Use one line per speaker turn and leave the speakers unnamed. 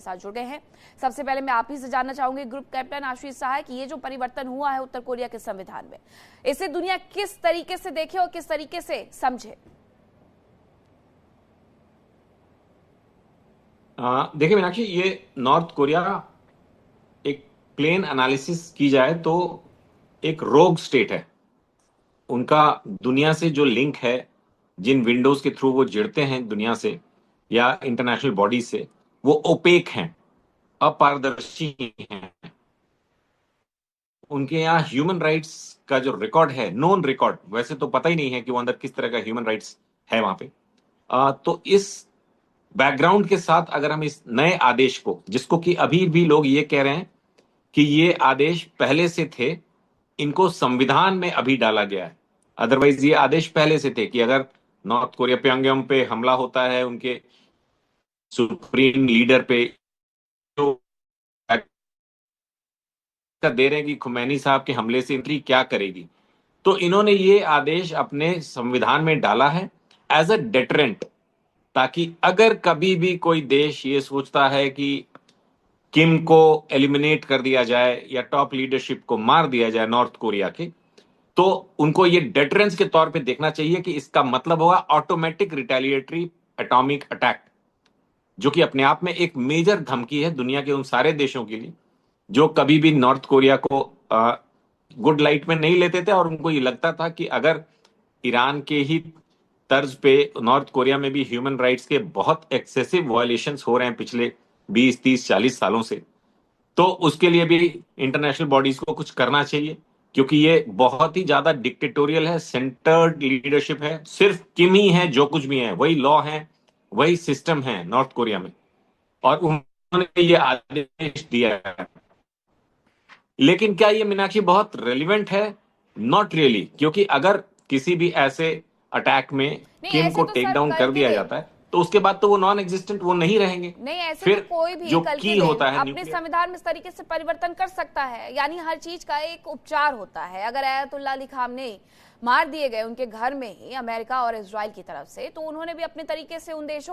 साथ जुड़ गए हैं। सबसे पहले मैं आप ही से जानना चाहूंगी ग्रुप कैप्टन आशीष सहाय कि ये जो परिवर्तन हुआ है उत्तर कोरिया के संविधान में, इसे दुनिया किस तरीके से देखे और किस तरीके से समझे?
देखिए मीनाक्षी, ये नॉर्थ कोरिया एक प्लेन एनालिसिस की जाए तो एक रोग स्टेट है। उनका दुनिया से जो लिंक है, जिन विंडोज के थ्रू वो जुड़ते हैं दुनिया से या इंटरनेशनल बॉडी से, वो ओपेक हैं, अपारदर्शी हैं। उनके यहाँ ह्यूमन राइट्स का जो रिकॉर्ड है, नॉन रिकॉर्ड, वैसे तो पता ही नहीं है कि वो अंदर किस तरह का ह्यूमन राइट्स है वहां पे। तो इस बैकग्राउंड के साथ अगर हम इस नए आदेश को, जिसको कि अभी भी लोग ये कह रहे हैं कि ये आदेश पहले से थे, इनको संविधान में अभी डाला गया है। अदरवाइज ये आदेश पहले से थे कि अगर नॉर्थ कोरिया प्योंगयांग पे हमला होता है, उनके सुप्रीम लीडर पे, तो दे रहे हैं कि खुमैनी साहब के हमले से कंट्री क्या करेगी। तो इन्होंने ये आदेश अपने संविधान में डाला है एज अ डेटरेंट, ताकि अगर कभी भी कोई देश ये सोचता है कि किम को एलिमिनेट कर दिया जाए या टॉप लीडरशिप को मार दिया जाए नॉर्थ कोरिया के, तो उनको ये डेटरेंस के तौर पे देखना चाहिए कि इसका मतलब होगा ऑटोमेटिक रिटेलिएटरी एटॉमिक अटैक, जो कि अपने आप में एक मेजर धमकी है दुनिया के उन सारे देशों के लिए जो कभी भी नॉर्थ कोरिया को गुड लाइट में नहीं लेते थे, और उनको ये लगता था कि अगर ईरान के ही तर्ज पे नॉर्थ कोरिया में भी ह्यूमन राइट्स के बहुत एक्सेसिव वायलेशंस हो रहे हैं पिछले 20, 30, 40 सालों से, तो उसके लिए भी इंटरनेशनल बॉडीज को कुछ करना चाहिए, क्योंकि ये बहुत ही ज्यादा डिक्टेटोरियल है, सेंटर्ड लीडरशिप है। सिर्फ किम ही है जो कुछ भी है, वही लॉ है, वही सिस्टम है नॉर्थ कोरिया में, और उन्होंने ये आदेश दिया है। लेकिन क्या ये मीनाक्षी बहुत रेलिवेंट है? नॉट रियली, क्योंकि अगर किसी भी ऐसे अटैक में
नहीं,
किम
ऐसे
को
तो
टेक
सर
डाउन
कल
कर
के
दिया
दिन,
जाता है तो उसके बाद तो वो नॉन एग्जिस्टेंट, वो नहीं रहेंगे।
नहीं ऐसे तो
फिर
कोई भी
जो
कल के
की
दिन
होता है
अपने
न्यूक्लियर।
संविधान में इस तरीके से परिवर्तन कर सकता है, यानी हर चीज का एक उपचार होता है। अगर आयतुल्ला अली खामनेई मार दिए गए उनके घर में ही अमेरिका और इजराइल की तरफ से, तो उन्होंने भी अपने तरीके से उन देशों का